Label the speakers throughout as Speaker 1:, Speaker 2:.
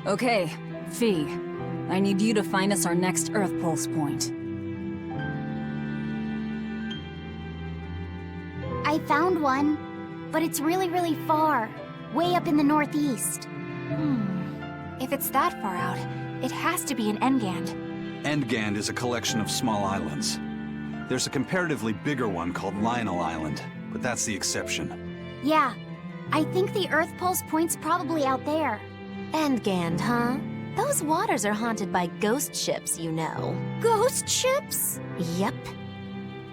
Speaker 1: Okay, Fee. I need you to find us our next Earth Pulse point.
Speaker 2: I found one, but it's really far. Way up in the northeast.
Speaker 3: If it's that far out, it has to be in Engand.
Speaker 4: Engand is a collection of small islands. There's a comparatively bigger one called Lionel Island, but that's the exception.
Speaker 2: Yeah, I think the Earth Pulse point's probably out there.
Speaker 5: Engand, huh? Those waters are haunted by ghost ships, you know.
Speaker 2: Ghost ships?
Speaker 5: Yep.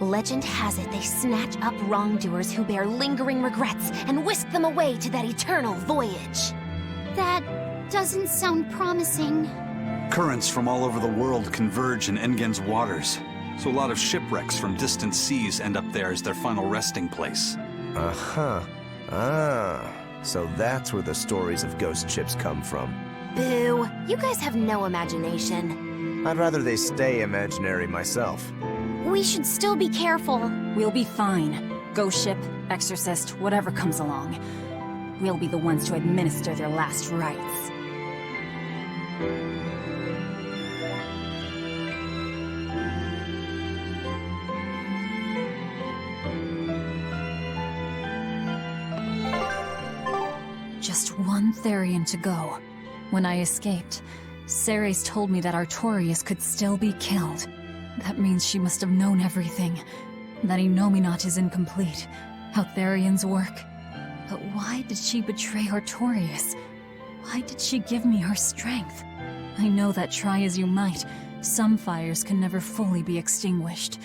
Speaker 5: Legend has it they snatch up wrongdoers who bear lingering regrets and whisk them away to that eternal voyage.
Speaker 2: That doesn't sound promising.
Speaker 4: Currents from all over the world converge in Engand's waters, so a lot of shipwrecks from distant seas end up there as their final resting place.
Speaker 6: Uh-huh. Ah, so that's where the stories of ghost ships come from.
Speaker 5: Boo, you guys have no imagination.
Speaker 6: I'd rather they stay imaginary myself.
Speaker 2: We should still be careful.
Speaker 1: We'll be fine. Ghost ship, exorcist, whatever comes along. We'll be the ones to administer their last rites. Just one Therian to go. When I escaped, Ceres told me that Artorias could still be killed. That means she must have known everything. That Innominat is incomplete. How Therians work. But why did she betray Artorias? Why did she give me her strength? I know that try as you might, some fires can never fully be extinguished.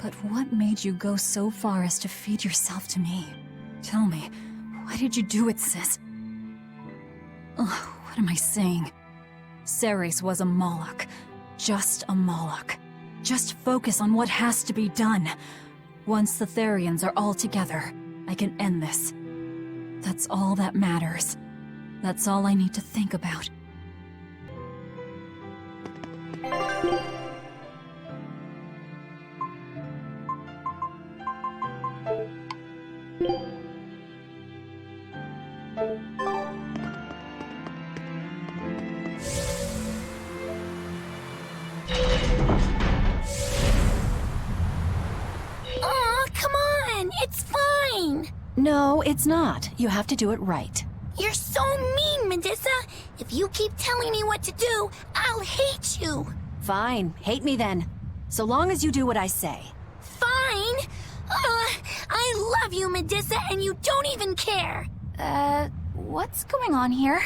Speaker 1: But what made you go so far as to feed yourself to me? Tell me, why did you do it, sis? Ugh, what am I saying? Ceres was a Moloch. Just a Moloch. Just focus on what has to be done. Once the Therians are all together, I can end this. That's all that matters. That's all I need to think about.
Speaker 2: It's fine!
Speaker 7: No, it's not. You have to do it right.
Speaker 2: You're so mean, Medissa! If you keep telling me what to do, I'll hate you!
Speaker 7: Fine, hate me then. So long as you do what I say.
Speaker 2: Fine! I love you, Medissa, and you don't even care!
Speaker 3: What's going on here?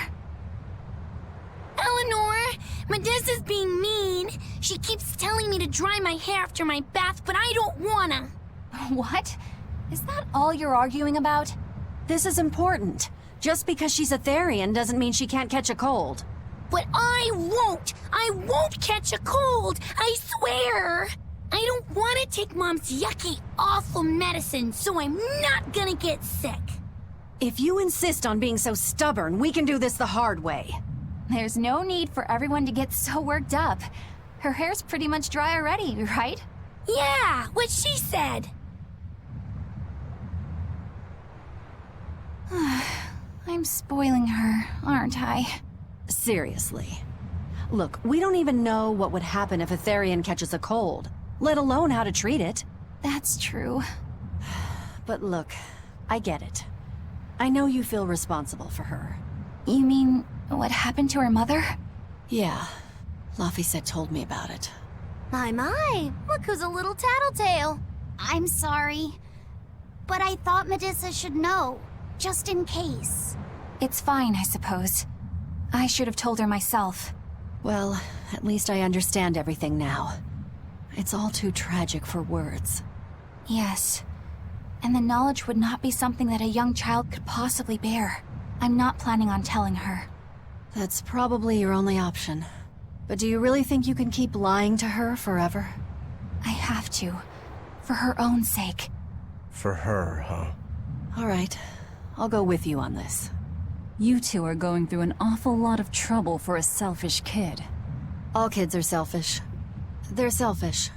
Speaker 2: Eleanor, Medissa's being mean. She keeps telling me to dry my hair after my bath, but I don't wanna.
Speaker 3: What? Is that all you're arguing about?
Speaker 7: This is important. Just because she's a Therian doesn't mean she can't catch a cold.
Speaker 2: But I won't! I won't catch a cold! I swear! I don't want to take Mom's yucky, awful medicine, so I'm not gonna get sick.
Speaker 7: If you insist on being so stubborn, we can do this the hard way.
Speaker 3: There's no need for everyone to get so worked up. Her hair's pretty much dry already, right?
Speaker 2: Yeah, what she said.
Speaker 3: I'm spoiling her, aren't I?
Speaker 7: Seriously. Look, we don't even know what would happen if a Therian catches a cold, let alone how to treat it.
Speaker 3: That's true.
Speaker 7: But look, I get it. I know you feel responsible for her.
Speaker 3: You mean what happened to her mother?
Speaker 7: Yeah, Laphicet told me about it.
Speaker 2: My, look who's a little tattletale. I'm sorry, but I thought Medissa should know, just in case.
Speaker 3: It's fine, I suppose. I should have told her myself.
Speaker 7: Well, at least I understand everything now. It's all too tragic for words.
Speaker 3: Yes. And the knowledge would not be something that a young child could possibly bear. I'm not planning on telling her.
Speaker 7: That's probably your only option. But do you really think you can keep lying to her forever?
Speaker 3: I have to. For her own sake.
Speaker 6: For her, huh?
Speaker 7: All right. I'll go with you on this.
Speaker 1: You two are going through an awful lot of trouble for a selfish kid.
Speaker 7: All kids are selfish. They're selfish.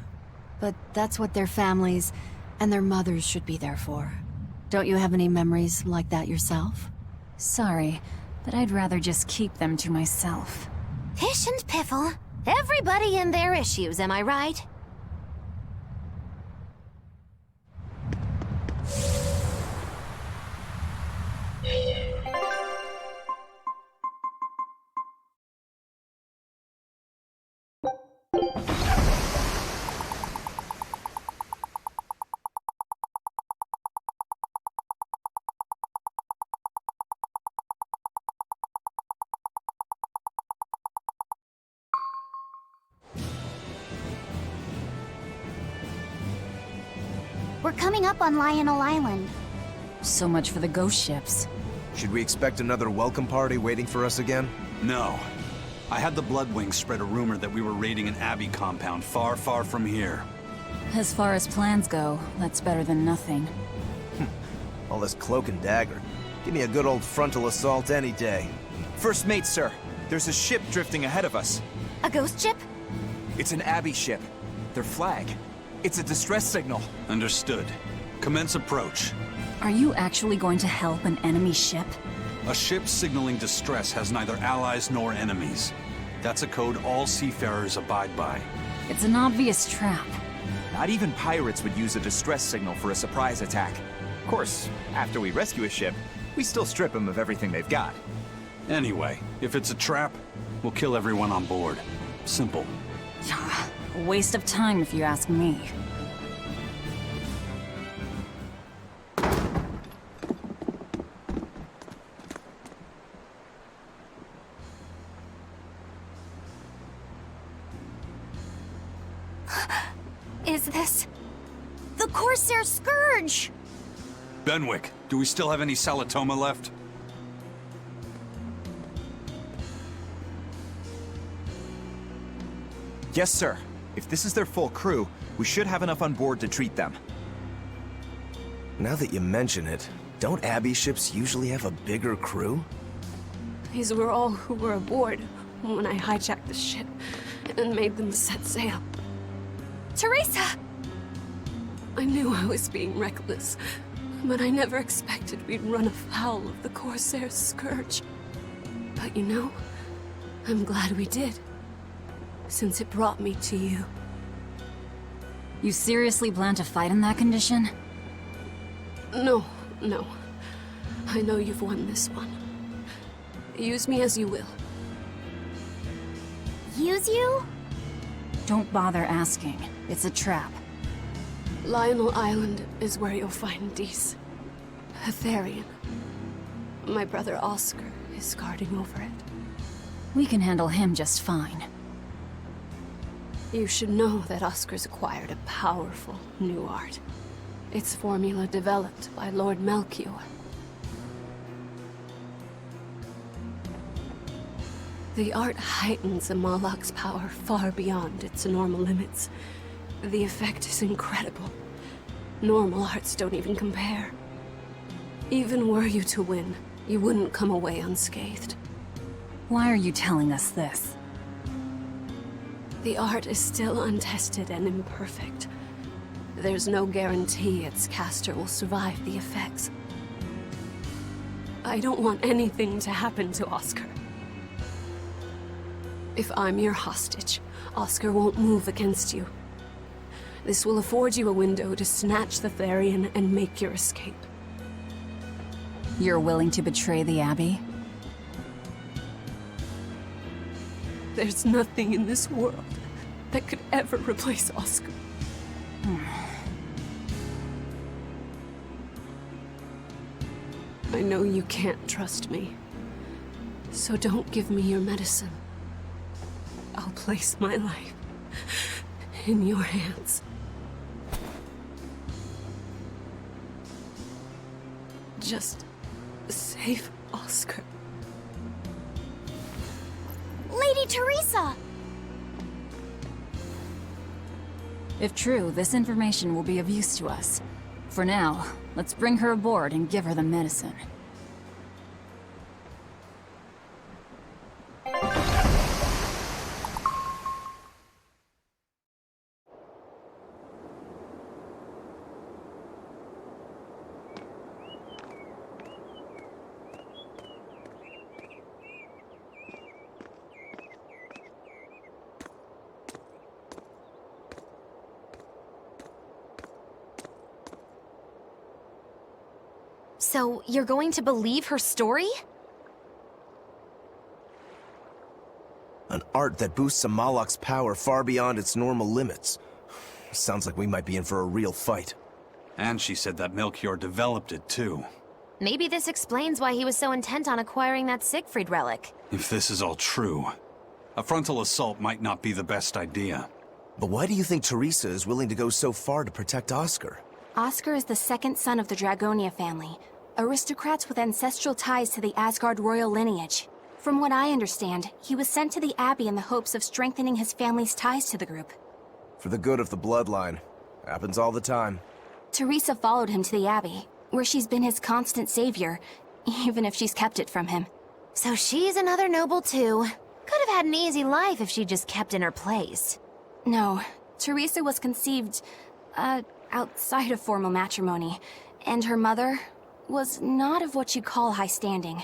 Speaker 7: But that's what their families and their mothers should be there for. Don't you have any memories like that yourself?
Speaker 1: Sorry, but I'd rather just keep them to myself.
Speaker 5: Pish and Piffle. Everybody and their issues, am I right?
Speaker 3: We're coming up on Lionel Island.
Speaker 1: So much for the ghost ships.
Speaker 6: Should we expect another welcome party waiting for us again?
Speaker 4: No. I had the Bloodwings spread a rumor that we were raiding an Abbey compound far, far from here.
Speaker 1: As far as plans go, that's better than nothing.
Speaker 6: All this cloak and dagger. Give me a good old frontal assault any day.
Speaker 8: First mate, sir. There's a ship drifting ahead of us.
Speaker 5: A ghost ship?
Speaker 8: It's an Abbey ship. Their flag. It's a distress signal.
Speaker 4: Understood. Commence approach.
Speaker 1: Are you actually going to help an enemy ship?
Speaker 4: A ship signaling distress has neither allies nor enemies. That's a code all seafarers abide by.
Speaker 1: It's an obvious trap.
Speaker 8: Not even pirates would use a distress signal for a surprise attack. Of course, after we rescue a ship, we still strip them of everything they've got.
Speaker 4: Anyway, if it's a trap, we'll kill everyone on board. Simple.
Speaker 1: A waste of time if you ask me.
Speaker 3: Is this... the Corsair Scourge?
Speaker 4: Benwick, do we still have any Salatoma left?
Speaker 8: Yes, sir. If this is their full crew, we should have enough on board to treat them.
Speaker 6: Now that you mention it, don't Abbey ships usually have a bigger crew?
Speaker 9: These were all who were aboard when I hijacked the ship and made them set sail.
Speaker 3: Teresa!
Speaker 9: I knew I was being reckless, but I never expected we'd run afoul of the Corsair Scourge. But you know, I'm glad we did, since it brought me to you.
Speaker 1: You seriously plan to fight in that condition?
Speaker 9: No. I know you've won this one. Use me as you will.
Speaker 3: Use you?
Speaker 1: Don't bother asking. It's a trap.
Speaker 9: Lionel Island is where you'll find Dees. A Therian. My brother Oscar is guarding over it.
Speaker 1: We can handle him just fine.
Speaker 9: You should know that Oscar's acquired a powerful new art. Its formula developed by Lord Melchior. The art heightens a Malak's power far beyond its normal limits. The effect is incredible. Normal arts don't even compare. Even were you to win, you wouldn't come away unscathed.
Speaker 1: Why are you telling us this?
Speaker 9: The art is still untested and imperfect. There's no guarantee its caster will survive the effects. I don't want anything to happen to Oscar. If I'm your hostage, Oscar won't move against you. This will afford you a window to snatch the Therian and make your escape.
Speaker 1: You're willing to betray the Abbey?
Speaker 9: There's nothing in this world that could ever replace Oscar. I know you can't trust me, so don't give me your medicine. I'll place my life in your hands. Just save Oscar.
Speaker 3: Lady Teresa!
Speaker 1: If true, this information will be of use to us. For now, let's bring her aboard and give her the medicine.
Speaker 5: So, you're going to believe her story?
Speaker 6: An art that boosts a Malak's power far beyond its normal limits. Sounds like we might be in for a real fight.
Speaker 4: And she said that Melchior developed it, too.
Speaker 5: Maybe this explains why he was so intent on acquiring that Siegfried relic.
Speaker 4: If this is all true, a frontal assault might not be the best idea.
Speaker 6: But why do you think Teresa is willing to go so far to protect Oscar?
Speaker 3: Oscar is the second son of the Dragonia family, aristocrats with ancestral ties to the Asgard royal lineage. From what I understand, he was sent to the Abbey in the hopes of strengthening his family's ties to the group.
Speaker 6: For the good of the bloodline. Happens all the time.
Speaker 3: Teresa followed him to the Abbey, where she's been his constant savior, even if she's kept it from him.
Speaker 5: So she's another noble too. Could have had an easy life if she just kept in her place.
Speaker 3: No, Teresa was conceived, outside of formal matrimony, and her mother was not of what you'd call high standing.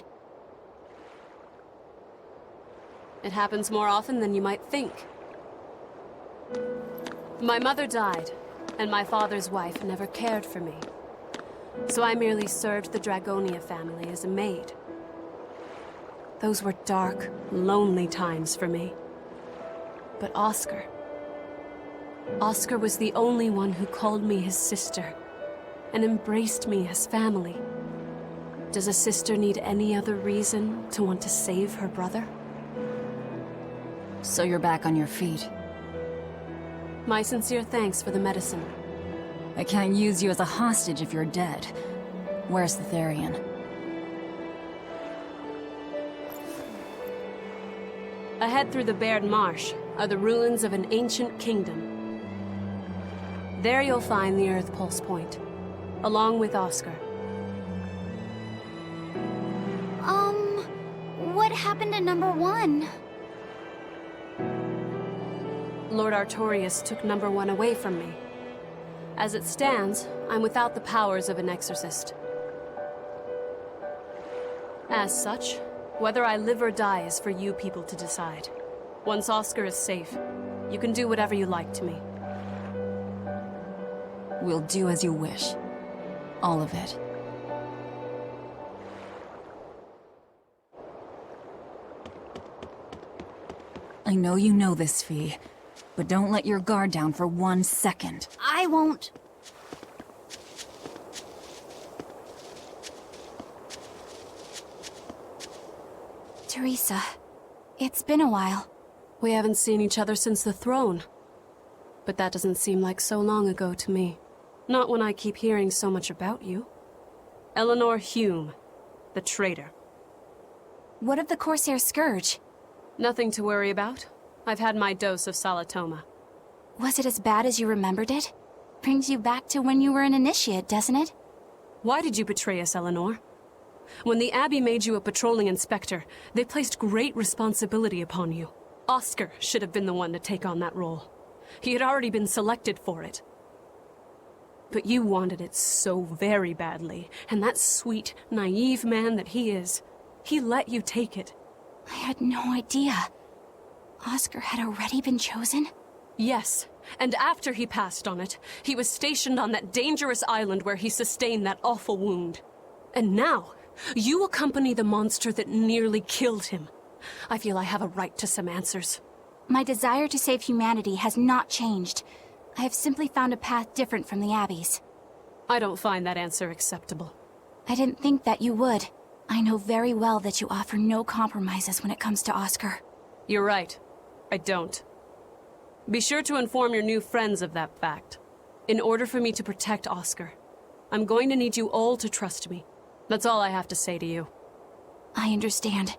Speaker 9: It happens more often than you might think. My mother died, and my father's wife never cared for me. So I merely served the Dragonia family as a maid. Those were dark, lonely times for me. But Oscar was the only one who called me his sister, and embraced me as family. Does a sister need any other reason to want to save her brother?
Speaker 1: So you're back on your feet.
Speaker 9: My sincere thanks for the medicine.
Speaker 1: I can't use you as a hostage if you're dead. Where's the Therian?
Speaker 9: Ahead through the Baird Marsh are the ruins of an ancient kingdom. There you'll find the Earth Pulse Point, along with Oscar.
Speaker 3: What happened to number 1?
Speaker 9: Lord Artorius took number 1 away from me. As it stands, I'm without the powers of an exorcist. As such, whether I live or die is for you people to decide. Once Oscar is safe, you can do whatever you like to me.
Speaker 1: We'll do as you wish. All of it. I know you know this, Fee, but don't let your guard down for 1 second.
Speaker 3: I won't. Teresa, it's been a while.
Speaker 9: We haven't seen each other since the throne. But that doesn't seem like so long ago to me. Not when I keep hearing so much about you. Eleanor Hume, the traitor.
Speaker 3: What of the Corsair Scourge?
Speaker 9: Nothing to worry about. I've had my dose of Salatoma.
Speaker 3: Was it as bad as you remembered it? Brings you back to when you were an initiate, doesn't it?
Speaker 9: Why did you betray us, Eleanor? When the Abbey made you a patrolling inspector, they placed great responsibility upon you. Oscar should have been the one to take on that role. He had already been selected for it. But you wanted it so very badly, and that sweet, naive man that he is, he let you take it.
Speaker 3: I had no idea. Oscar had already been chosen?
Speaker 9: Yes, and after he passed on it, he was stationed on that dangerous island where he sustained that awful wound. And now, you accompany the monster that nearly killed him. I feel I have a right to some answers.
Speaker 3: My desire to save humanity has not changed. I have simply found a path different from the Abbey's.
Speaker 9: I don't find that answer acceptable.
Speaker 3: I didn't think that you would. I know very well that you offer no compromises when it comes to Oscar.
Speaker 9: You're right. I don't. Be sure to inform your new friends of that fact. In order for me to protect Oscar, I'm going to need you all to trust me. That's all I have to say to you.
Speaker 3: I understand.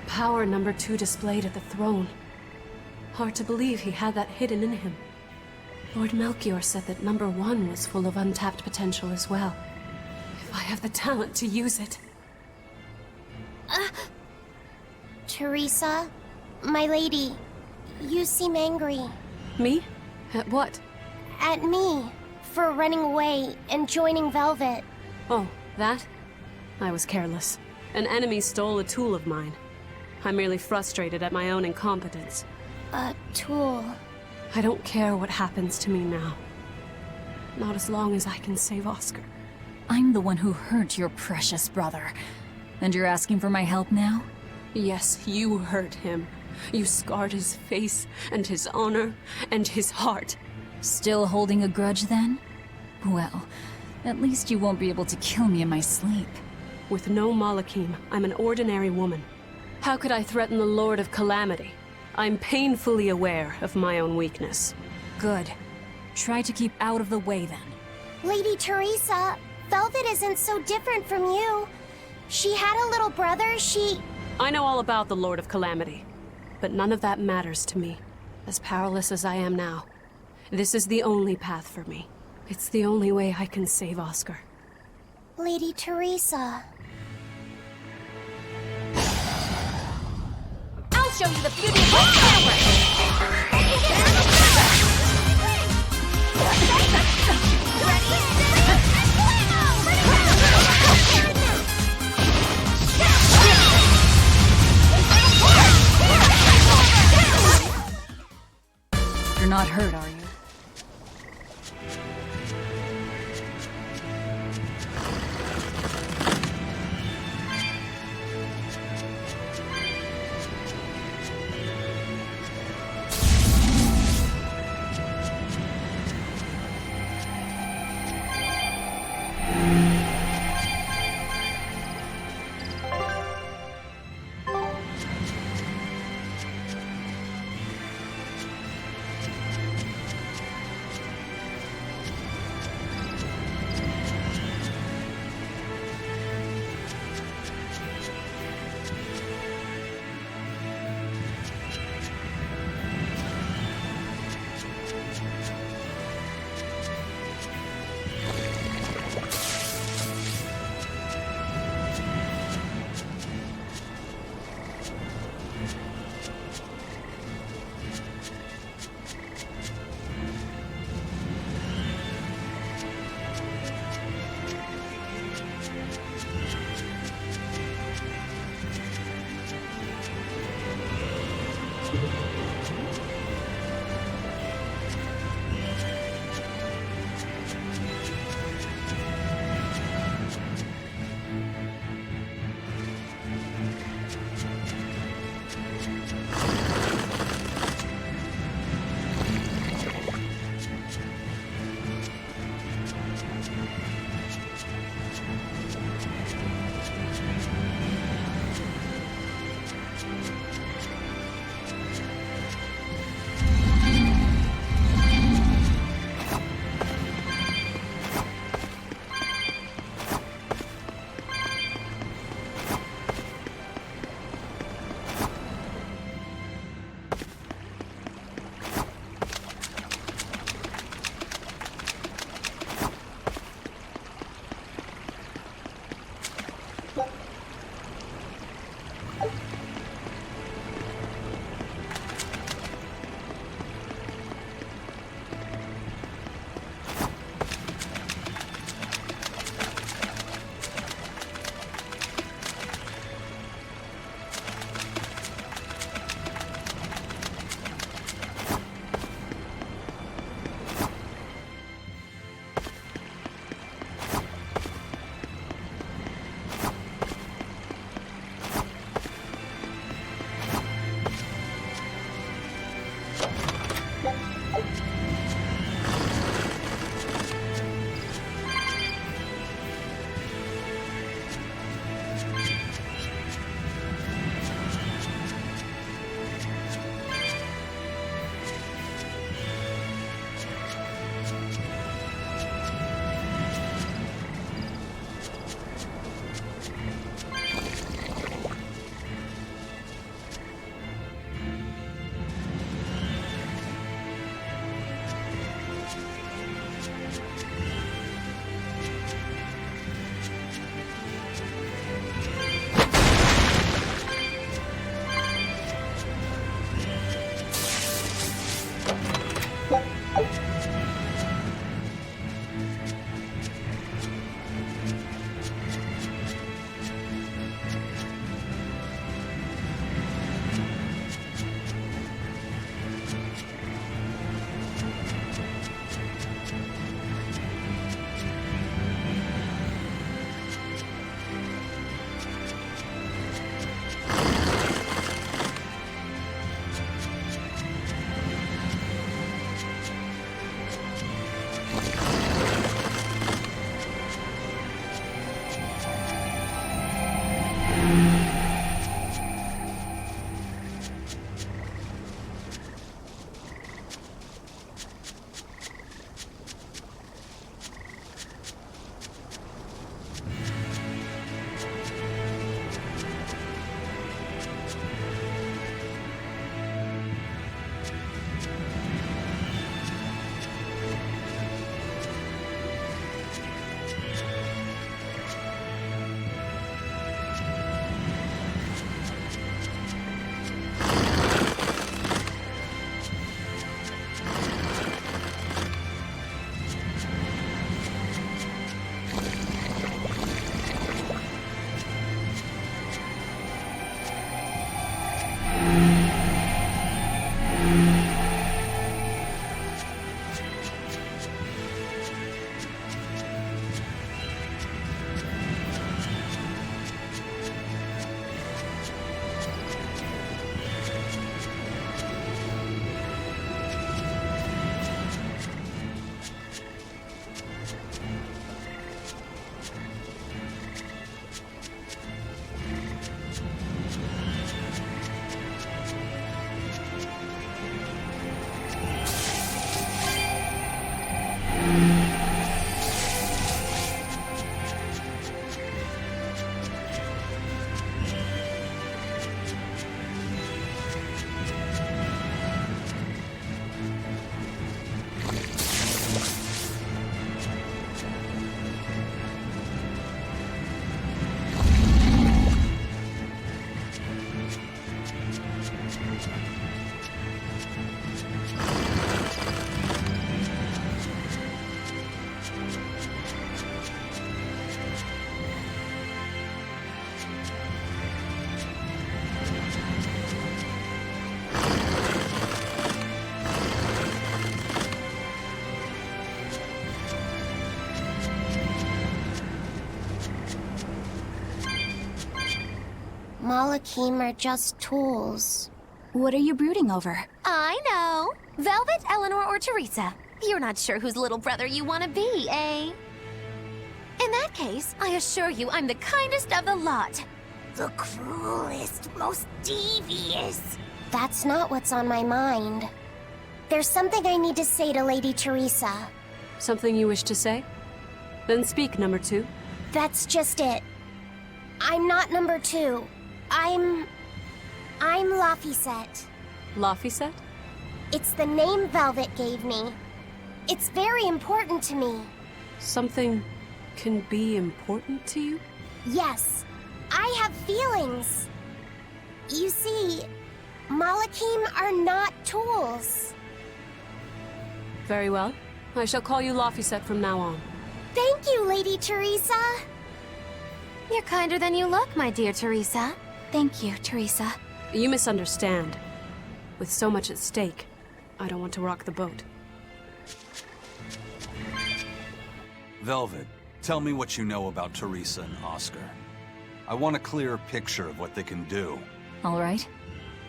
Speaker 9: Power number 2 displayed at the throne. Hard to believe he had that hidden in him. Lord Melchior said that number 1 was full of untapped potential as well. If I have the talent to use it.
Speaker 5: Teresa, my lady, you seem angry.
Speaker 9: Me? At what?
Speaker 5: At me, for running away and joining Velvet.
Speaker 9: Oh, that? I was careless. An enemy stole a tool of mine. I'm merely frustrated at my own incompetence.
Speaker 5: A tool.
Speaker 9: I don't care what happens to me now. Not as long as I can save Oscar.
Speaker 1: I'm the one who hurt your precious brother. And you're asking for my help now?
Speaker 9: Yes, you hurt him. You scarred his face, and his honor, and his heart.
Speaker 1: Still holding a grudge then? Well, at least you won't be able to kill me in my sleep.
Speaker 9: With no Malakim, I'm an ordinary woman. How could I threaten the Lord of Calamity? I'm painfully aware of my own weakness.
Speaker 1: Good. Try to keep out of the way then.
Speaker 5: Lady Teresa, Velvet isn't so different from you. She had a little brother,
Speaker 9: I know all about the Lord of Calamity, but none of that matters to me. As powerless as I am now, this is the only path for me. It's the only way I can save Oscar.
Speaker 5: Lady Teresa.
Speaker 3: I'll show you the beauty of my power!
Speaker 1: You're not hurt, are you?
Speaker 10: Malakim are just tools.
Speaker 3: What are you brooding over?
Speaker 5: I know. Velvet, Eleanor, or Teresa? You're not sure whose little brother you want to be, eh? In that case, I assure you I'm the kindest of the lot.
Speaker 2: The cruelest, most devious.
Speaker 10: That's not what's on my mind. There's something I need to say to Lady Teresa.
Speaker 9: Something you wish to say? Then speak, number 2.
Speaker 10: That's just it. I'm not number 2. I'm Laphicet.
Speaker 9: Laphicet?
Speaker 10: It's the name Velvet gave me. It's very important to me.
Speaker 9: Something can be important to you?
Speaker 10: Yes, I have feelings. You see, Malakim are not tools.
Speaker 9: Very well. I shall call you Laphicet from now on.
Speaker 10: Thank you, Lady Teresa.
Speaker 5: You're kinder than you look, my dear Teresa.
Speaker 3: Thank you, Teresa.
Speaker 9: You misunderstand. With so much at stake, I don't want to rock the boat.
Speaker 4: Velvet, tell me what you know about Teresa and Oscar. I want a clearer picture of what they can do.
Speaker 1: All right.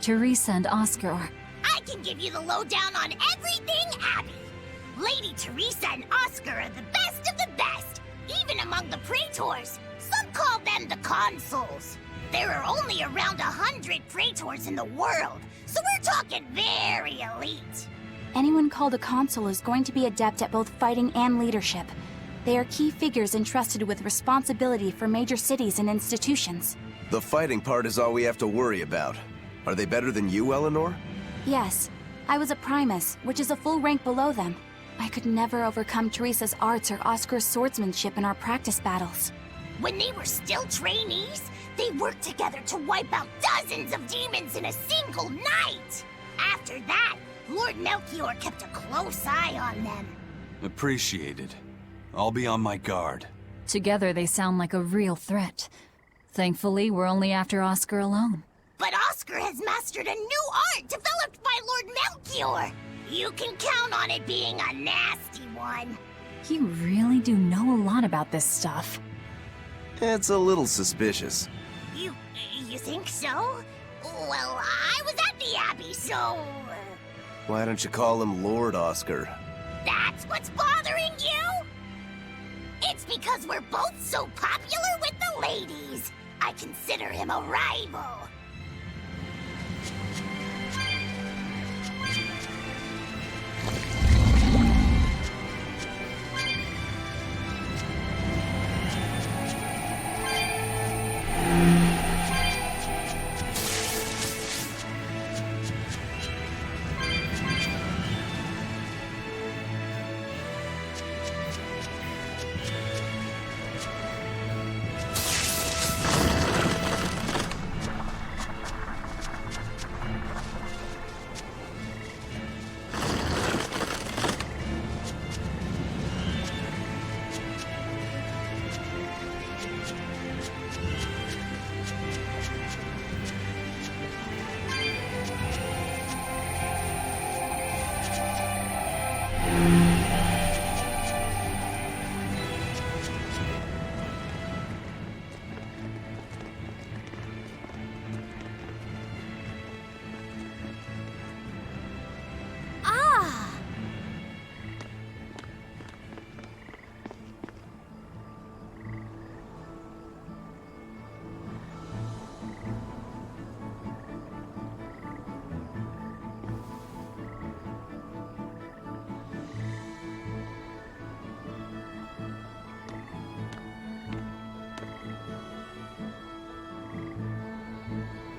Speaker 1: Teresa and Oscar are...
Speaker 2: I can give you the lowdown on everything Abby. Lady Teresa and Oscar are the best of the best, even among the praetors. Some call them the consuls. There are only around 100 praetors in the world, so we're talking very elite.
Speaker 3: Anyone called a consul is going to be adept at both fighting and leadership. They are key figures entrusted with responsibility for major cities and institutions.
Speaker 6: The fighting part is all we have to worry about. Are they better than you, Eleanor?
Speaker 3: Yes, I was a primus, which is a full rank below them. I could never overcome Teresa's arts or Oscar's swordsmanship in our practice battles.
Speaker 2: When they were still trainees, they worked together to wipe out dozens of demons in a single night. After that, Lord Melchior kept a close eye on them.
Speaker 4: Appreciated. I'll be on my guard.
Speaker 1: Together they sound like a real threat. Thankfully, we're only after Oscar alone.
Speaker 2: But Oscar has mastered a new art developed by Lord Melchior. You can count on it being a nasty one.
Speaker 1: You really do know a lot about this stuff.
Speaker 6: It's a little suspicious.
Speaker 2: You think so? Well, I was at the Abbey, so...
Speaker 6: Why don't you call him Lord Oscar?
Speaker 2: That's what's bothering you? It's because we're both so popular with the ladies. I consider him a rival.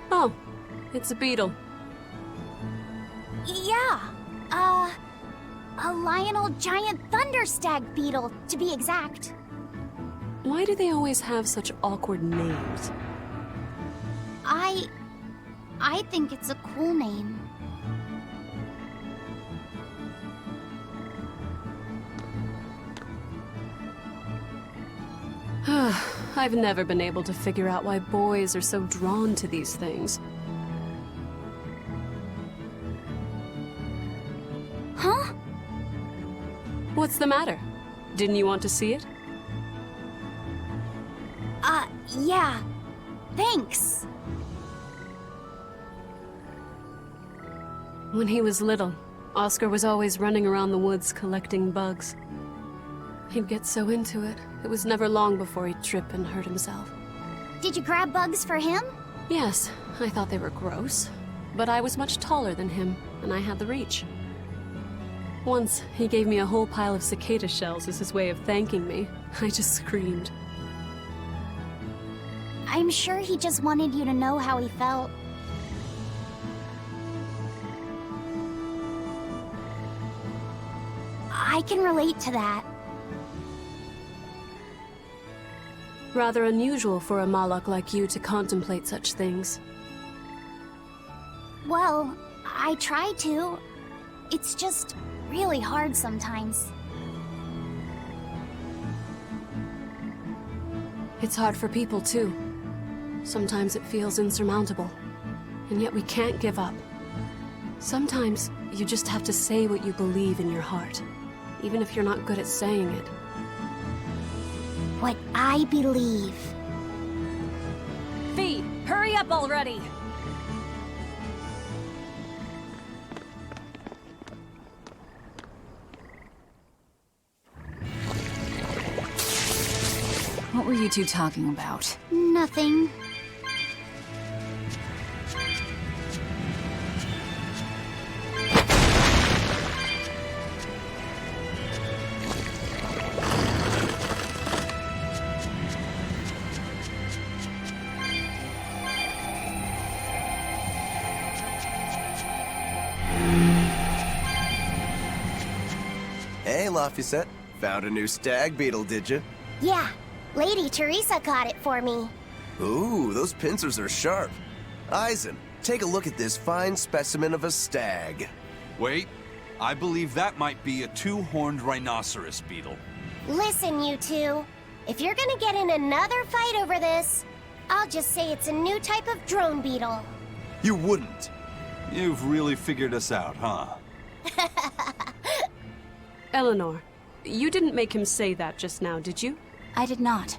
Speaker 9: Oh, it's a beetle.
Speaker 10: Yeah, a Lionel giant thunderstag beetle, to be exact.
Speaker 9: Why do they always have such awkward names?
Speaker 10: I think it's a cool name.
Speaker 9: I've never been able to figure out why boys are so drawn to these things.
Speaker 10: Huh?
Speaker 9: What's the matter? Didn't you want to see it?
Speaker 10: Yeah. Thanks.
Speaker 9: When he was little, Oscar was always running around the woods collecting bugs. He'd get so into it, it was never long before he'd trip and hurt himself.
Speaker 10: Did you grab bugs for him?
Speaker 9: Yes, I thought they were gross, but I was much taller than him, and I had the reach. Once, he gave me a whole pile of cicada shells as his way of thanking me. I just screamed.
Speaker 10: I'm sure he just wanted you to know how he felt. I can relate to that.
Speaker 9: Rather unusual for a Malak like you to contemplate such things.
Speaker 10: Well, I try to. It's just really hard sometimes.
Speaker 9: It's hard for people, too. Sometimes it feels insurmountable. And yet we can't give up. Sometimes you just have to say what you believe in your heart, even if you're not good at saying it.
Speaker 10: What I believe.
Speaker 1: Fee, hurry up already! What were you two talking about?
Speaker 10: Nothing.
Speaker 6: Hey, Laphicet. Found a new stag beetle, did you?
Speaker 10: Yeah, Lady Teresa caught it for me.
Speaker 6: Ooh, those pincers are sharp. Eisen, take a look at this fine specimen of a stag.
Speaker 4: Wait, I believe that might be a two-horned rhinoceros beetle.
Speaker 10: Listen, you two. If you're gonna get in another fight over this, I'll just say it's a new type of drone beetle.
Speaker 6: You wouldn't.
Speaker 4: You've really figured us out, huh?
Speaker 9: Eleanor, you didn't make him say that just now, did you?
Speaker 3: I did not.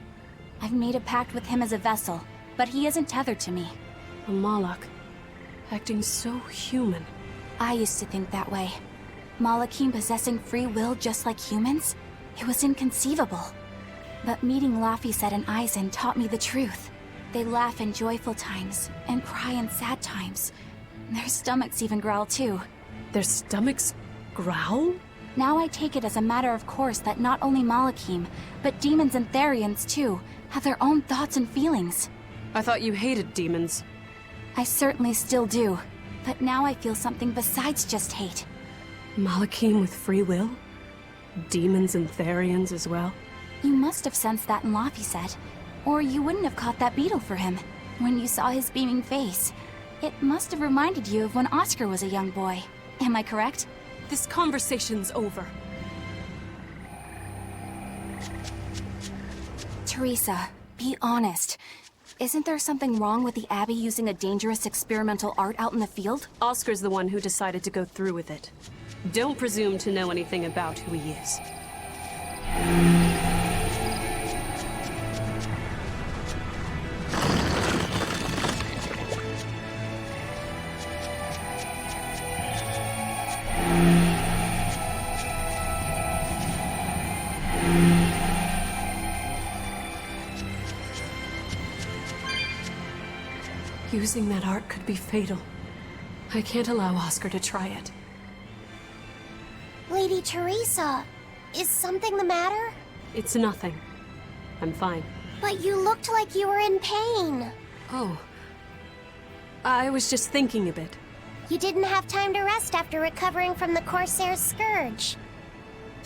Speaker 3: I've made a pact with him as a vessel, but he isn't tethered to me.
Speaker 9: A Malak, acting so human.
Speaker 3: I used to think that way. Malakim possessing free will just like humans? It was inconceivable. But meeting Laphicet and Eisen taught me the truth. They laugh in joyful times, and cry in sad times. Their stomachs even growl too.
Speaker 9: Their stomachs growl?
Speaker 3: Now I take it as a matter of course that not only Malakim, but demons and Therians too, have their own thoughts and feelings.
Speaker 9: I thought you hated demons.
Speaker 3: I certainly still do, but now I feel something besides just hate.
Speaker 9: Malakim with free will? Demons and Therians as well?
Speaker 3: You must have sensed that in Laphicet, or you wouldn't have caught that beetle for him. When you saw his beaming face, it must have reminded you of when Oscar was a young boy. Am I correct?
Speaker 9: This conversation's over.
Speaker 3: Teresa, be honest. Isn't there something wrong with the Abbey using a dangerous experimental art out in the field?
Speaker 9: Oscar's the one who decided to go through with it. Don't presume to know anything about who he is. Using that art could be fatal. I can't allow Oscar to try it.
Speaker 10: Lady Teresa, is something the matter?
Speaker 9: It's nothing. I'm fine.
Speaker 10: But you looked like you were in pain.
Speaker 9: Oh. I was just thinking a bit.
Speaker 10: You didn't have time to rest after recovering from the Corsair's scourge.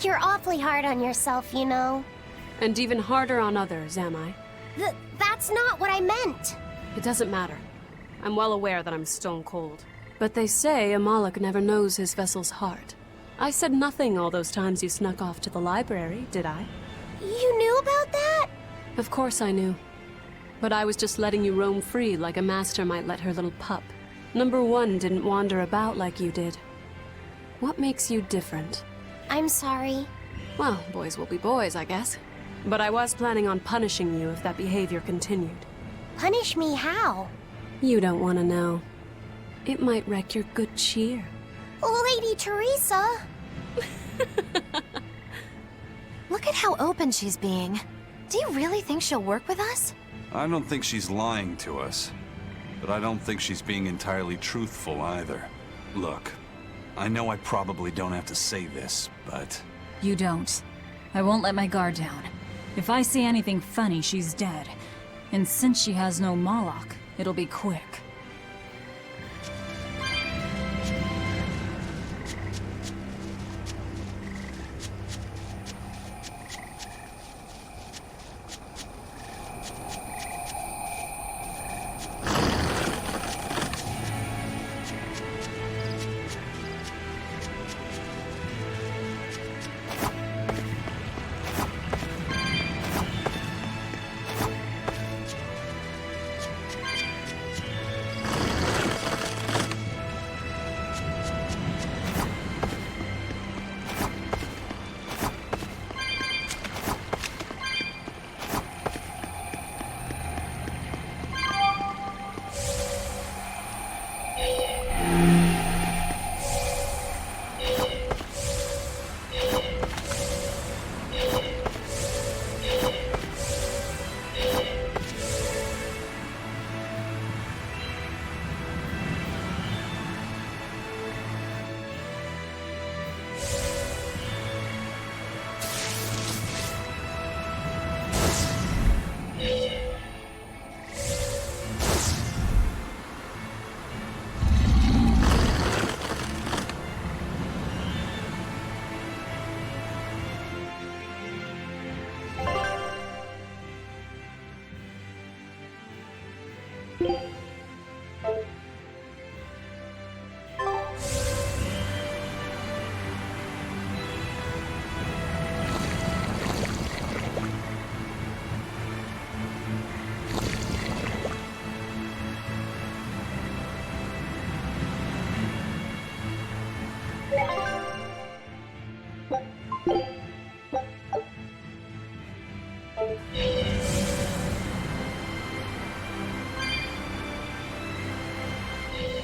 Speaker 10: You're awfully hard on yourself, you know.
Speaker 9: And even harder on others, am I?
Speaker 10: That's not what I meant.
Speaker 9: It doesn't matter. I'm well aware that I'm stone cold. But they say a Malak never knows his vessel's heart. I said nothing all those times you snuck off to the library, did I?
Speaker 10: You knew about that?
Speaker 9: Of course I knew. But I was just letting you roam free like a master might let her little pup. Number one didn't wander about like you did. What makes you different?
Speaker 10: I'm sorry.
Speaker 9: Well, boys will be boys, I guess. But I was planning on punishing you if that behavior continued.
Speaker 10: Punish me how?
Speaker 9: You don't want to know. It might wreck your good cheer.
Speaker 10: Lady Teresa.
Speaker 5: Look at how open she's being. Do you really think she'll work with us?
Speaker 4: I don't think she's lying to us. But I don't think she's being entirely truthful either. Look, I know I probably don't have to say this, but...
Speaker 1: You don't. I won't let my guard down. If I see anything funny, she's dead. And since she has no Moloch, it'll be quick.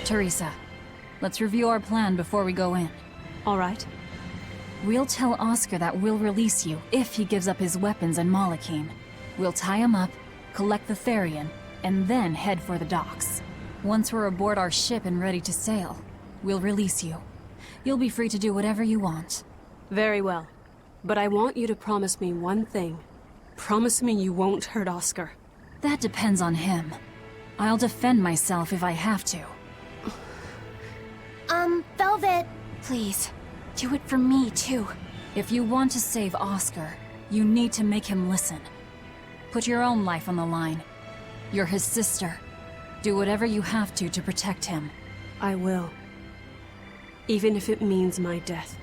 Speaker 1: Teresa, let's review our plan before we go in.
Speaker 9: All right.
Speaker 1: We'll tell Oscar that we'll release you if he gives up his weapons and Malachim. We'll tie him up, collect the Therian, and then head for the docks. Once we're aboard our ship and ready to sail, we'll release you. You'll be free to do whatever you want.
Speaker 9: Very well. But I want you to promise me one thing. Promise me you won't hurt Oscar.
Speaker 1: That depends on him. I'll defend myself if I have to.
Speaker 10: Velvet.
Speaker 3: Please, do it for me, too.
Speaker 1: If you want to save Oscar, you need to make him listen. Put your own life on the line. You're his sister. Do whatever you have to protect him.
Speaker 9: I will. Even if it means my death.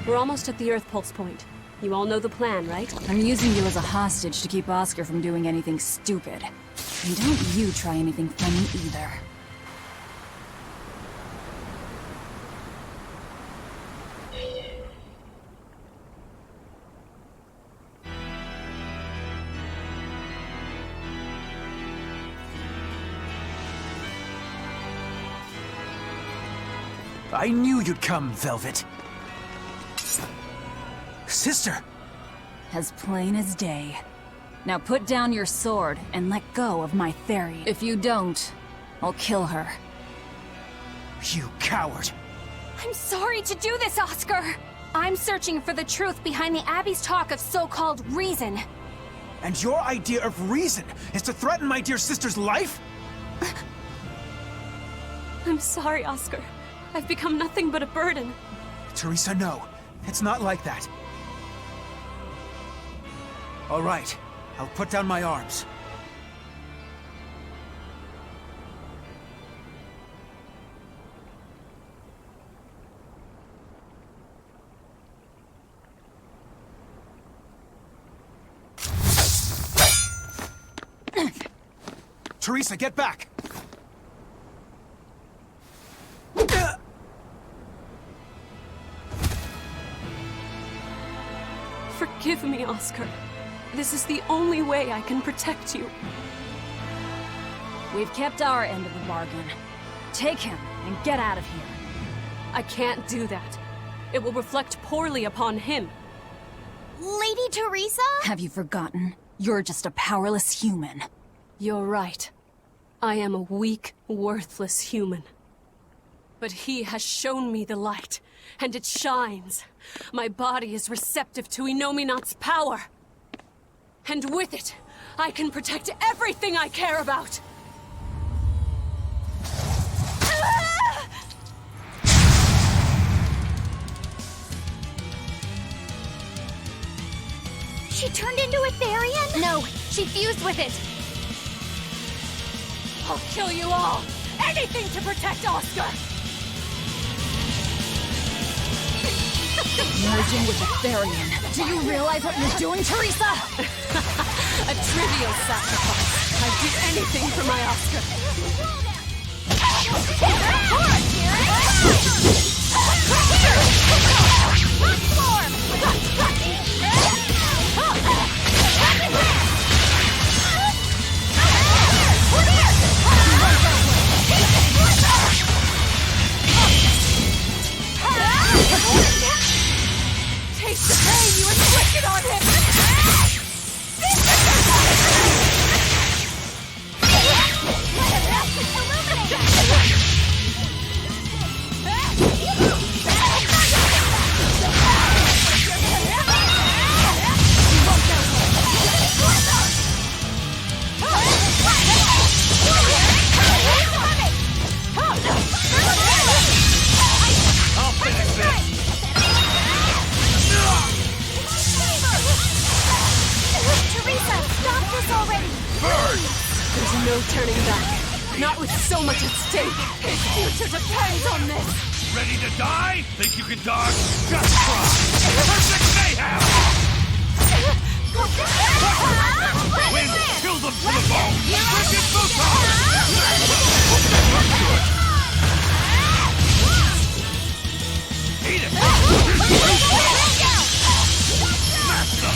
Speaker 9: We're almost at the Earth Pulse point. You all know the plan, right?
Speaker 1: I'm using you as a hostage to keep Oscar from doing anything stupid. And don't you try anything funny either.
Speaker 11: I knew you'd come, Velvet. Sister!
Speaker 1: As plain as day. Now put down your sword and let go of my Theri. If you don't, I'll kill her.
Speaker 11: You coward!
Speaker 3: I'm sorry to do this, Oscar! I'm searching for the truth behind the Abbey's talk of so-called reason.
Speaker 11: And your idea of reason is to threaten my dear sister's life?
Speaker 9: I'm sorry, Oscar. I've become nothing but a burden.
Speaker 11: Teresa, no. It's not like that. All right. I'll put down my arms. Teresa, get back!
Speaker 9: Forgive me, Oscar. This is the only way I can protect you.
Speaker 1: We've kept our end of the bargain. Take him and get out of here.
Speaker 9: I can't do that. It will reflect poorly upon him.
Speaker 10: Lady Teresa?
Speaker 1: Have you forgotten? You're just a powerless human.
Speaker 9: You're right. I am a weak, worthless human. But he has shown me the light, and it shines. My body is receptive to Inominat's power. And with it, I can protect everything I care about!
Speaker 10: She turned into a Therian?
Speaker 5: No, she fused with it.
Speaker 9: I'll kill you all! Anything to protect Oscar!
Speaker 1: Merging with the Therian. Do you realize what you're doing, Teresa?
Speaker 9: A trivial sacrifice. I'd do anything for my Oscar.
Speaker 5: Taste the pain you inflicted on him!
Speaker 9: There's no turning back. Not with so much at stake. His future depends on this.
Speaker 12: Ready to die? Think you can dodge? Just try! Perfect mayhem! Wind, kill them to the bone! Wicked Photon! Eat it! Smash them!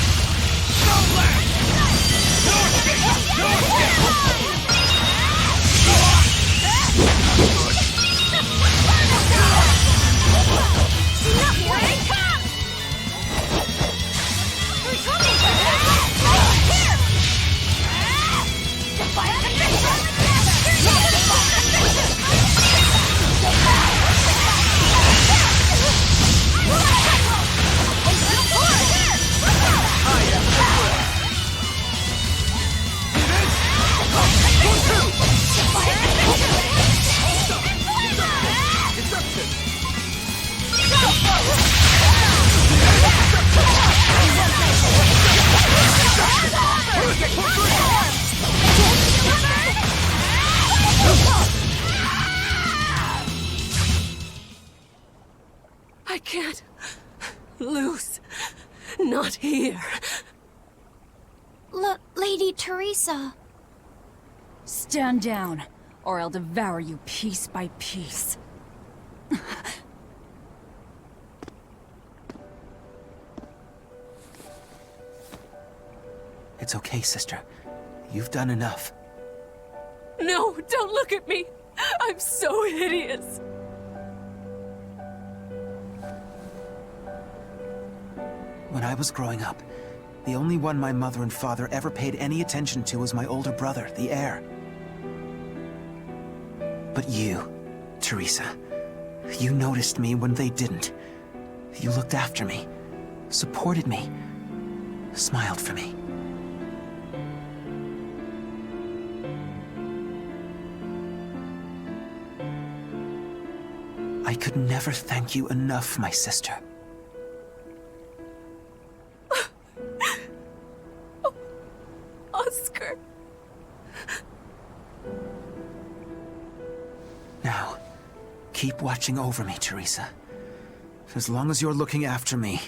Speaker 12: No land! No escape! No escape!
Speaker 9: I can't lose. Not here.
Speaker 10: Lady Teresa.
Speaker 1: Stand down, or I'll devour you piece by piece.
Speaker 6: It's okay, sister. You've done enough.
Speaker 9: No, don't look at me. I'm so hideous.
Speaker 6: When I was growing up, the only one my mother and father ever paid any attention to was my older brother, the heir. But you, Teresa, you noticed me when they didn't. You looked after me, supported me, smiled for me. I could never thank you enough, my sister.
Speaker 9: Oscar.
Speaker 6: Now, keep watching over me, Teresa. As long as you're looking after me,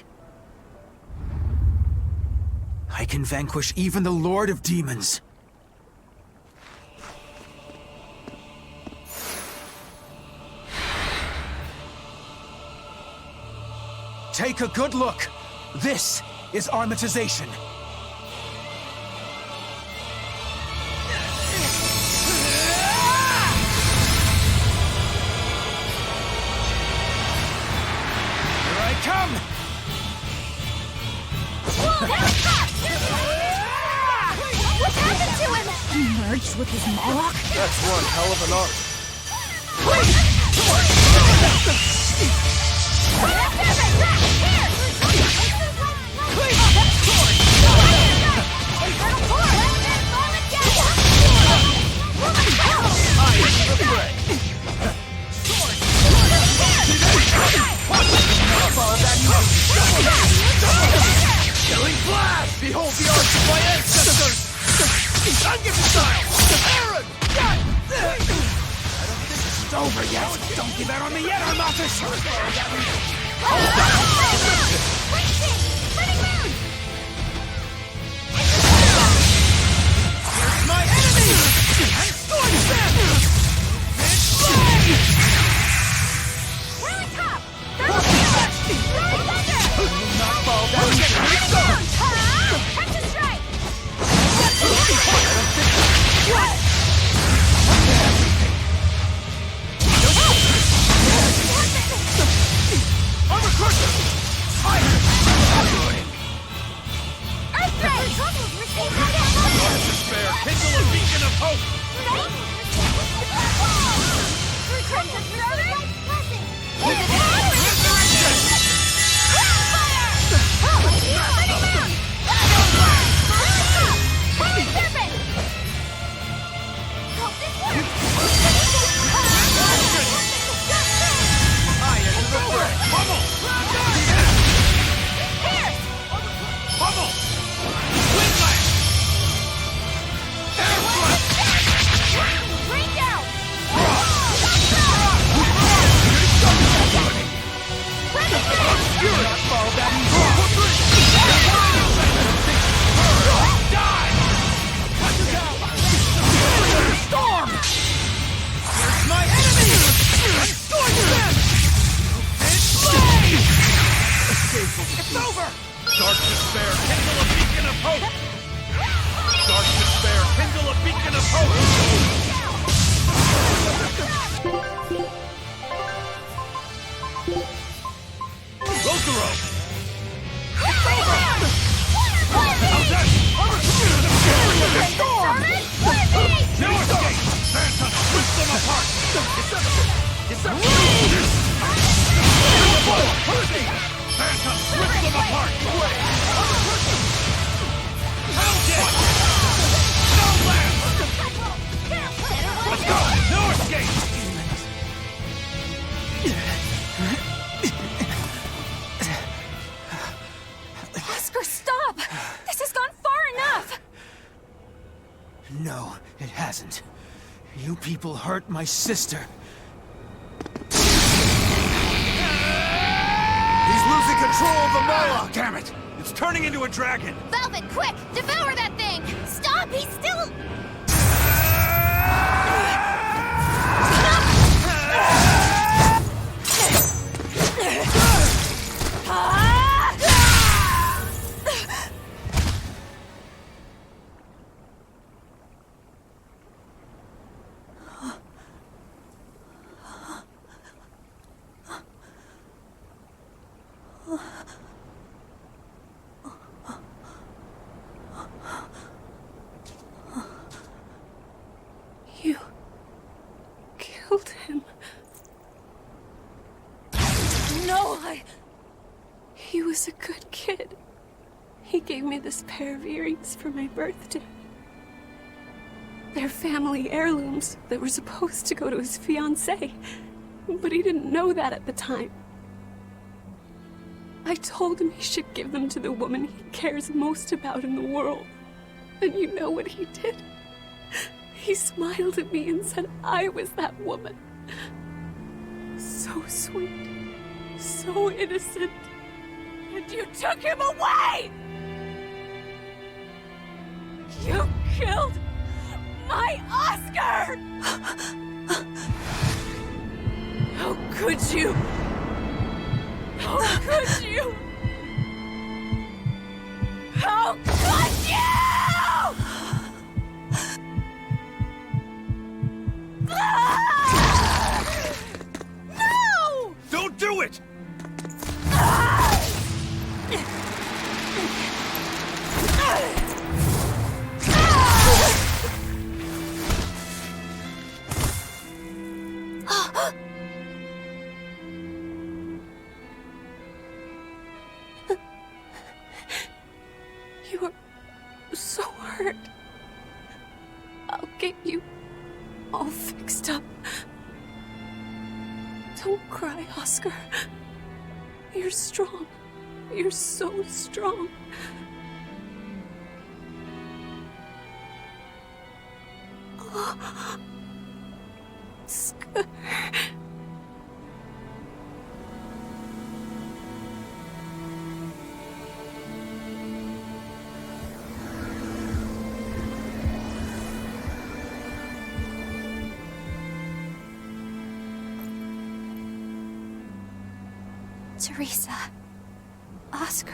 Speaker 6: I can vanquish even the Lord of Demons. Take a good look. This
Speaker 11: is armatization. Here I come!
Speaker 5: What happened to him?
Speaker 1: He merged with his Moloch?
Speaker 12: That's one hell of an art. Killing blast! Behold the arts of my ancestors! Ungiven Aaron!
Speaker 11: I don't think this is over yet! Don't give out on me yet, Armatus! Here's my enemy! And scorch them! Not fall down!
Speaker 5: Catch a strike!
Speaker 12: Armor crusher!
Speaker 5: Earthquake!
Speaker 12: Dark despair! Kindle a beacon of hope! I enter the fray! Pummel! Pummel! Windlash! Air thrust!
Speaker 5: Rain down!
Speaker 11: Not fall that
Speaker 12: Die!
Speaker 11: storm! Here's my enemy! And scorch them! It's over!
Speaker 12: Dark despair, kindle a beacon of hope! Dark despair, kindle a beacon of hope! Rokuro! How's that?
Speaker 11: Storm!
Speaker 12: No escape! Phantom, rip them apart! Phantom, rip them apart! Hellcat! Snowland! Let's go! No escape!
Speaker 3: Oscar, stop! This has gone far enough!
Speaker 11: No, it hasn't. You people hurt my sister.
Speaker 12: He's losing control of the Moloch! Damn it! It's turning into a dragon!
Speaker 5: Velvet, quick! Devour that thing!
Speaker 2: Stop! He's still...
Speaker 9: You killed him.
Speaker 3: No,
Speaker 9: He was a good kid. He gave me this pair of earrings for my birthday. They're family heirlooms that were supposed to go to his fiancée, but he didn't know that at the time. I told him he should give them to the woman he cares most about in the world. And you know what he did? He smiled at me and said I was that woman. So sweet, so innocent. And you took him away! You killed my Oscar! How could you? How could you?
Speaker 12: it!
Speaker 9: You're so hurt. I'll get you all fixed up. Don't cry, Oscar. You're strong. You're so strong. Oh. Oscar.
Speaker 3: Teresa. Oscar.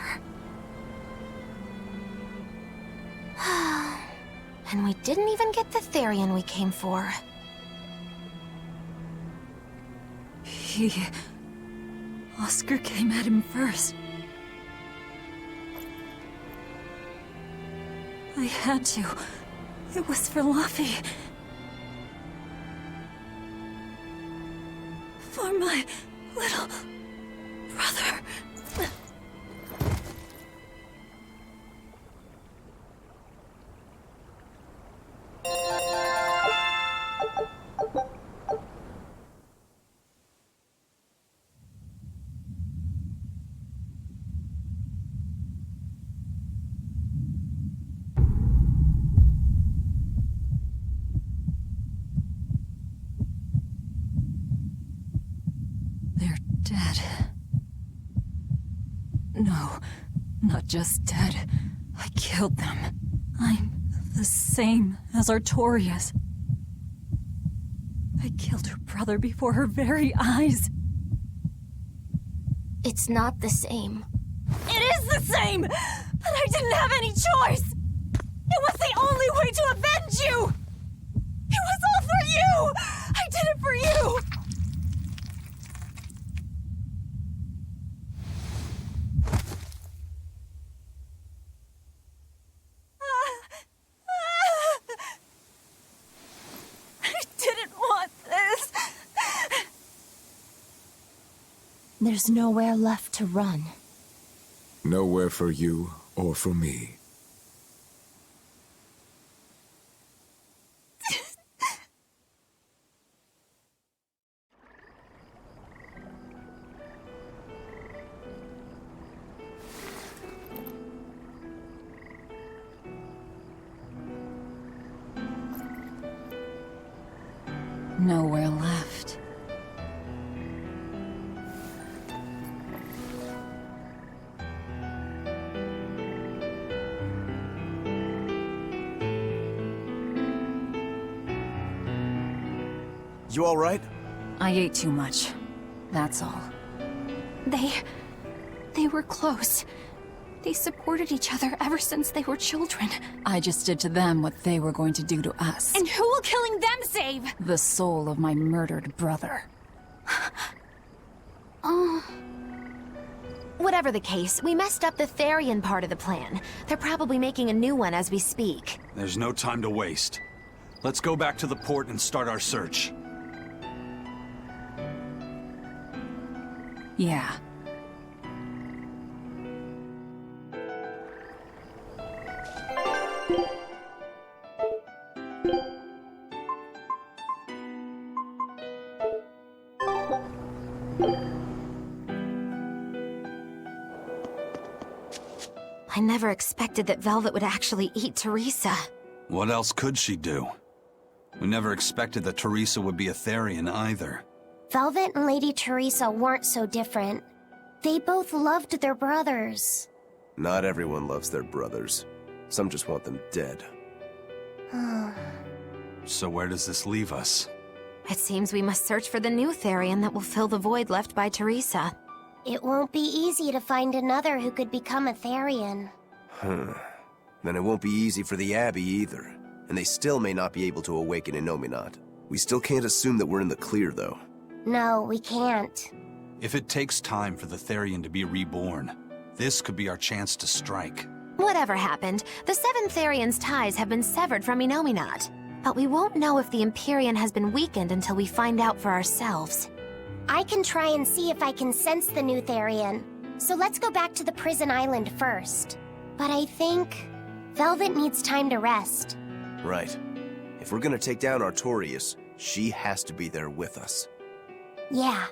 Speaker 5: And we didn't even get the Therian we came for.
Speaker 1: Oscar came at him first. I had to. It was for Luffy. For my little brother. They're dead. No, not just dead. I killed them. I'm the same as Artorias. I killed her brother before her very eyes.
Speaker 5: It's not the same.
Speaker 1: It is the same! But I didn't have any choice! It was the only way to avenge you! It was all for you! I did it for you! I didn't want this!
Speaker 3: There's nowhere left to run.
Speaker 13: Nowhere for you or for me.
Speaker 1: Nowhere left.
Speaker 8: You all right?
Speaker 1: I ate too much. That's all.
Speaker 3: They were close. They supported each other ever since they were children.
Speaker 1: I just did to them what they were going to do to us.
Speaker 3: And who will killing them save?
Speaker 1: The soul of my murdered brother.
Speaker 3: Oh.
Speaker 5: Whatever the case, we messed up the Therian part of the plan. They're probably making a new one as we speak.
Speaker 4: There's no time to waste. Let's go back to the port and start our search.
Speaker 1: Yeah.
Speaker 5: I never expected that Velvet would actually eat Teresa.
Speaker 4: What else could she do? We never expected that Teresa would be a Therian either.
Speaker 10: Velvet and Lady Teresa weren't so different. They both loved their brothers.
Speaker 14: Not everyone loves their brothers. Some just want them dead.
Speaker 4: So where does this leave us?
Speaker 5: It seems we must search for the new Therian that will fill the void left by Teresa.
Speaker 10: It won't be easy to find another who could become a Therian.
Speaker 14: Then it won't be easy for the Abbey either. And they still may not be able to awaken Innominat. We still can't assume that we're in the clear, though.
Speaker 10: No, we can't.
Speaker 4: If it takes time for the Therian to be reborn, this could be our chance to strike.
Speaker 5: Whatever happened, the Seven Therian's ties have been severed from Inominat. But we won't know if the Empyrean has been weakened until we find out for ourselves.
Speaker 10: I can try and see if I can sense the new Therian. So let's go back to the prison island first. But I think Velvet needs time to rest.
Speaker 14: Right. If we're gonna take down Artorias, she has to be there with us.
Speaker 10: Yeah.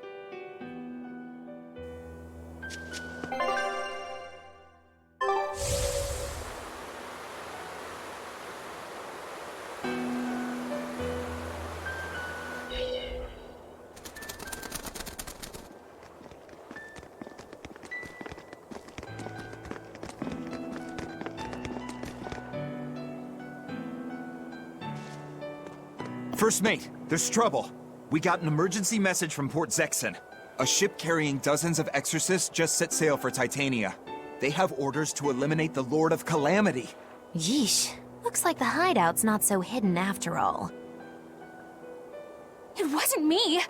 Speaker 8: First mate, there's trouble. We got an emergency message from Port Zexon. A ship carrying dozens of exorcists just set sail for Titania. They have orders to eliminate the Lord of Calamity.
Speaker 5: Yeesh. Looks like the hideout's not so hidden after all.
Speaker 3: It wasn't me!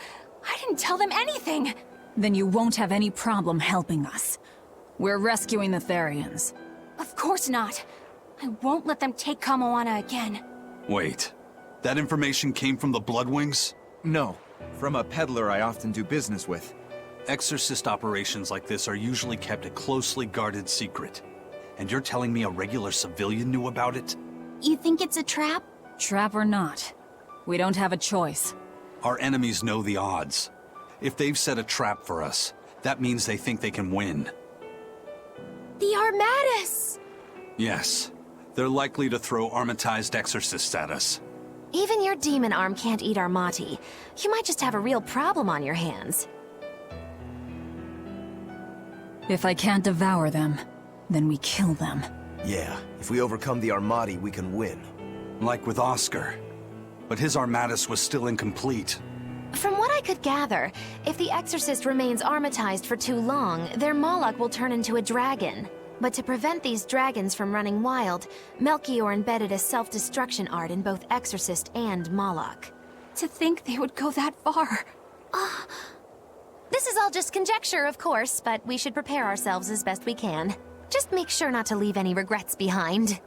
Speaker 3: I didn't tell them anything!
Speaker 1: Then you won't have any problem helping us. We're rescuing the Therians.
Speaker 3: Of course not. I won't let them take Kamoana again.
Speaker 4: Wait. That information came from the Bloodwings?
Speaker 8: No, from a peddler I often do business with.
Speaker 4: Exorcist operations like this are usually kept a closely guarded secret. And you're telling me a regular civilian knew about it?
Speaker 10: You think it's a trap?
Speaker 1: Trap or not, we don't have a choice.
Speaker 4: Our enemies know the odds. If they've set a trap for us, that means they think they can win.
Speaker 10: The Armatus!
Speaker 4: Yes. They're likely to throw armatized exorcists at us.
Speaker 5: Even your demon arm can't eat Armati. You might just have a real problem on your hands.
Speaker 1: If I can't devour them, then we kill them.
Speaker 14: Yeah, if we overcome the Armati, we can win.
Speaker 4: Like with Oscar. But his Armatus was still incomplete.
Speaker 5: From what I could gather, if the Exorcist remains armatized for too long, their Moloch will turn into a dragon. But to prevent these dragons from running wild, Melchior embedded a self-destruction art in both Exorcist and Moloch.
Speaker 3: To think they would go that far.
Speaker 5: This is all just conjecture, of course, but we should prepare ourselves as best we can. Just make sure not to leave any regrets behind.